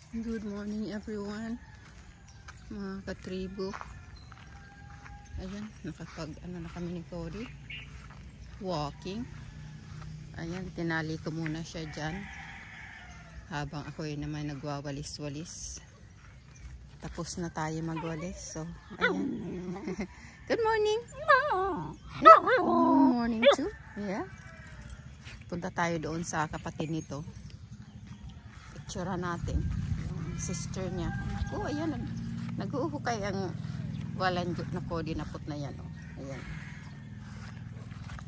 Good morning everyone, mga katribo. Ayan, ano na kami ni Cody, walking. Ayan, tinali ko muna siya dyan habang ako naman nagwawalis-walis. Tapos na tayo magwalis, so ayan. Good morning. Good morning too. Yeah, punta tayo doon sa kapatid nito. Picture natin sister niya. Oh, ayan, nag-uuhukay ang walanjut na Cody na put na yan. Oh. Ayan.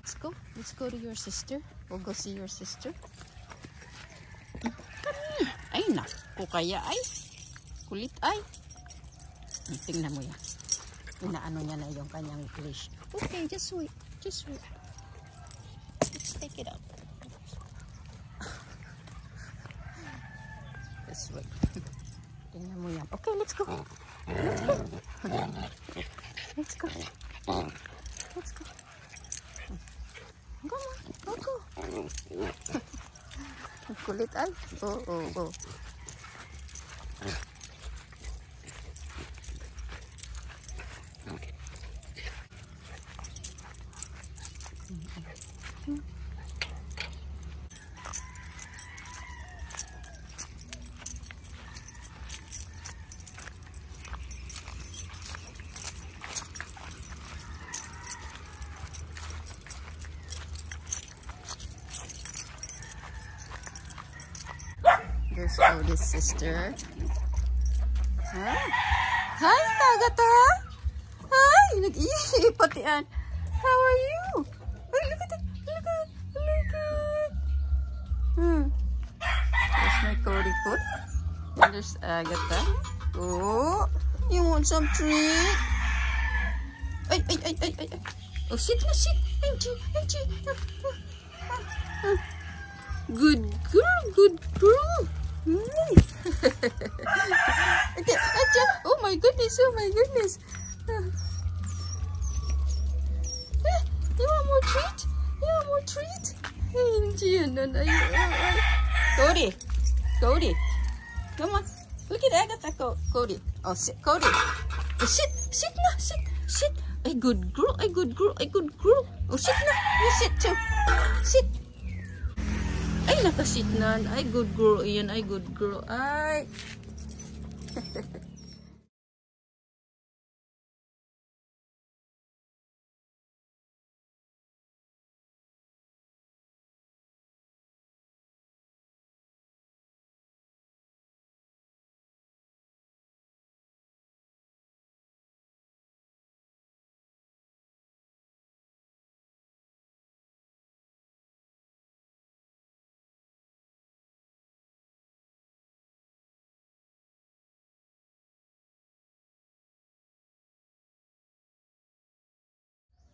Let's go to your sister. We'll go see your sister. Ay, naku, kaya ay kulit ay. Tingnan mo yan. Inaano niya na yung kanyang leash. Okay, just wait. Just wait. Let's take it out. Just wait. Tingnan mo yan. Okay, let's go. Let's go. Let's go. Let's go. Come on. Go. Kulit ay. Go. There's Cody's sister. Hi, Tagata. Hi, nag-iipot yan. How are you? Ay, look at it. Look at. There's my Cody foot. And there's Agatha. Oh, you want some treat? Ay. Oh, sit. Angie. Good girl. Okay, oh my goodness. You want more treat? Cody. Come on. Look at Agatha, Cody. Oh, sit, Cody. Oh, sit na, sit. A good girl. Oh, sit na. You sit too. Sit. Ay, nakasit na. Ay, good girl. Ayan, ay, good girl. Ay.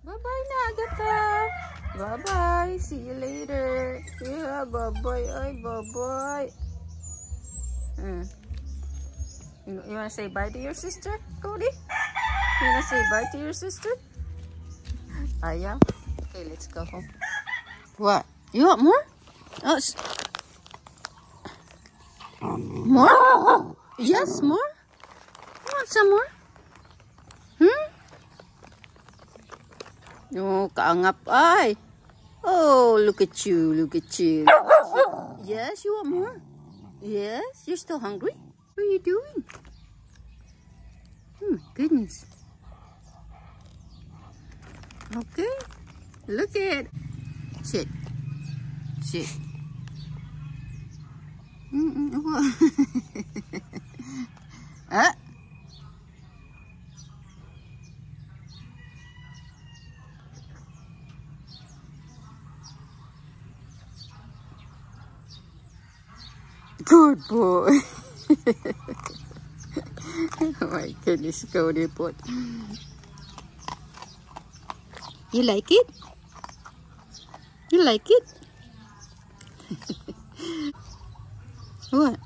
Bye-bye na, Agatha. Bye-bye. See you later. Yeah, bye-bye. Ay, bye-bye. You want to say bye to your sister, Cody? You want to say bye to your sister? Yeah. Okay, let's go home. What? You want more? Oh, more? Yes, more? You want some more? Oh, kaangap ay. Oh, look at you. Yes, you want more? Yes, you're still hungry? What are you doing? Oh my goodness. Okay, look at. Sit. Good boy. Oh my goodness, Cody pot. You like it? What?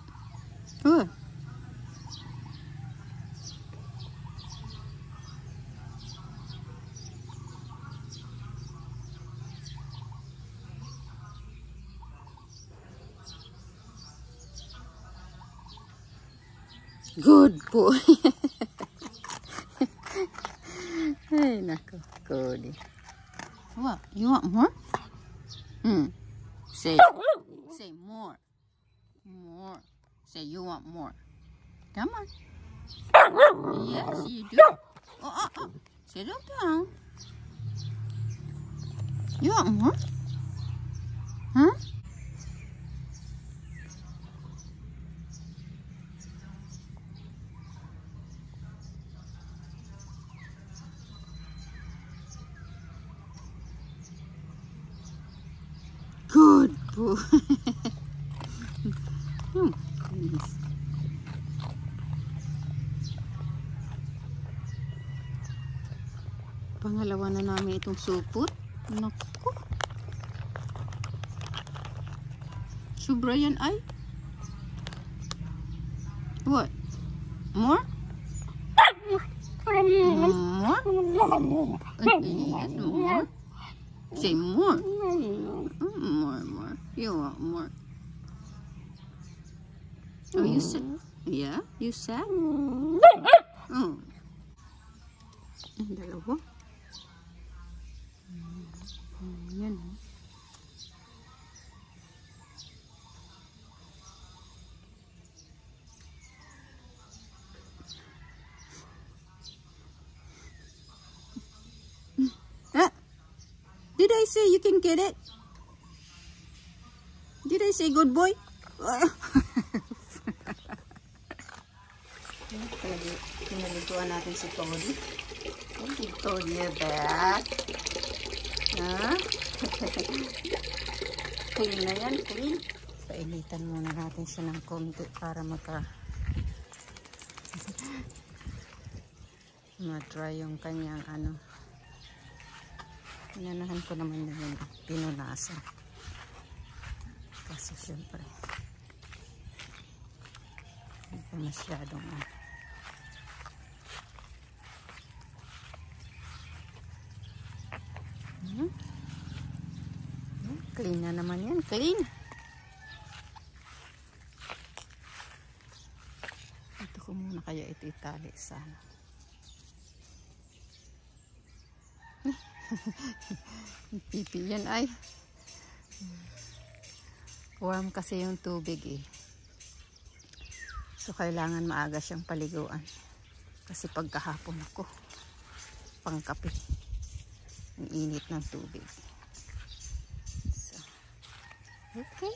Good boy. Ay, nako. Cody. What? You want more? Say more. More. Say you want more. Come on. Yes, you do. Oh. Settle down. You want more? Huh? Good boy. Please. Pangalawa na namin itong supot. Naku. Sobra yan ay. What? More? More? Yes, more. Say more. More. You want more. Oh, you said. Yeah, you said. Oh. Dalawa. Yan. Did I say you can get it? Did I say good boy? Pinaliguan natin si Cody. Cody, you're back. Huh? Clean na yan, clean. Painitan muna natin siya ng konti para ma-dry yung kanyang ano. Inanahan ko naman na yun, pinunasan. Kasi syempre, hindi pa masyadong clean na naman yan, clean. Ito ko muna kaya ito itali sana. Pipi yan ay. Warm kasi yung tubig eh. So kailangan maaga siyang paliguan. Kasi pagkahapon ako, pangkape. Ang init ng tubig. So, okay.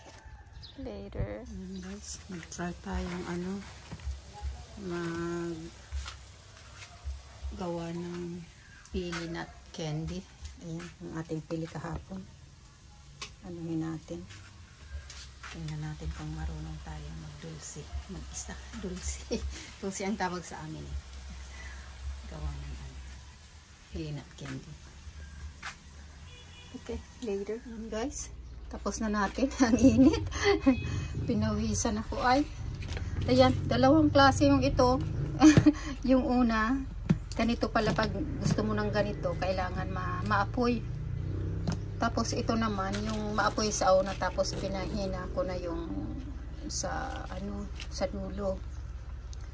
Later. Guys, mag-try tayong gawa ng pili nut candy. Ayan, ang ating pili kahapon. Anuhin natin. Tingnan natin kung marunong tayo mag-dulce. Mag-isa. Dulce. Dulce ang tawag sa amin eh. Gawa ng pili nut candy. Okay, later guys. Tapos na natin. Ang init. Pinawisan ako ay. Ayan, dalawang klase yung ito. Yung una, ganito pala pag gusto mo ng ganito, kailangan maapoy. Tapos ito naman, yung maapoy sa una, tapos pinahina ko na yung sa dulo.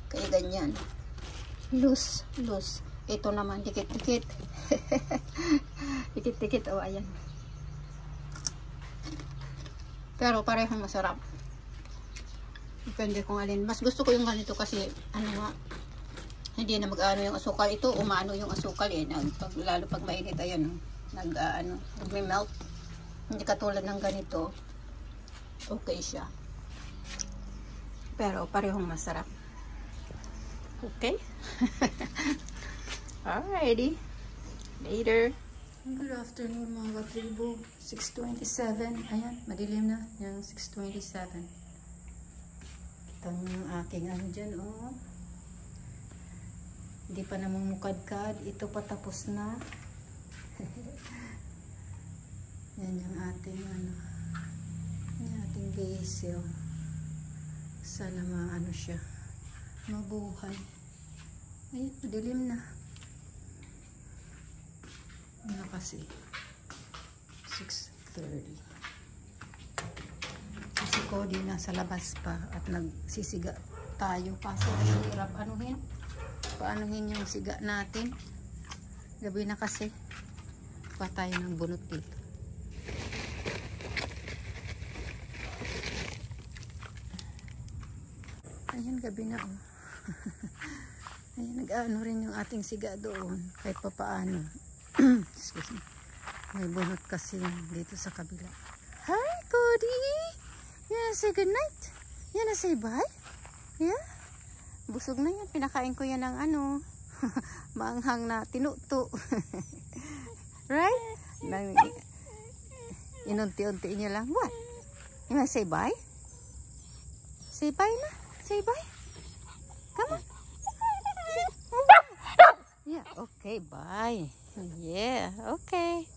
Kaya ganyan. Loose. Ito naman, dikit-dikit. Dikit-dikit, oh, ayan. Pero parehong masarap. Depende kung alin. Mas gusto ko yung ganito kasi, hindi na mag-ano yung asukal. Ito, umano yung asukal eh. Lalo pag mainit, ayan, nag-melt. Hindi katulad ng ganito. Okay siya. Pero parehong masarap. Okay? Alrighty. Later. Good afternoon mga katribo. 6:27. Ayan, madilim na. Yung 6:27. Ito yung aking dyan, oh. Hindi pa namumukadkad. Ito pa tapos na. Yan yung ating yung ating basil. Sana siya. Mabuhay. Ayan, madilim na. Ano kasi 6:30. Si Cody nasa labas pa at nagsisiga tayo. Kaso hirap paanuhin yung siga natin. Gabi na kasi. Pa tayo ng bunot dito. Ayan, gabi na oh. Ayan, nag-ano rin yung ating siga doon. Kahit pa paano. Excuse me. May bunot kasi dito sa kabila. Hi, Cody! You wanna say good night? You wanna say bye? Yeah? Busog na yan. Pinakain ko yan ng ano. Maanghang na tinuto. Right? Inunti-unti niya lang. What? You wanna say bye? Say bye na. Say bye. Come on. Yeah, okay, bye. Yeah, okay.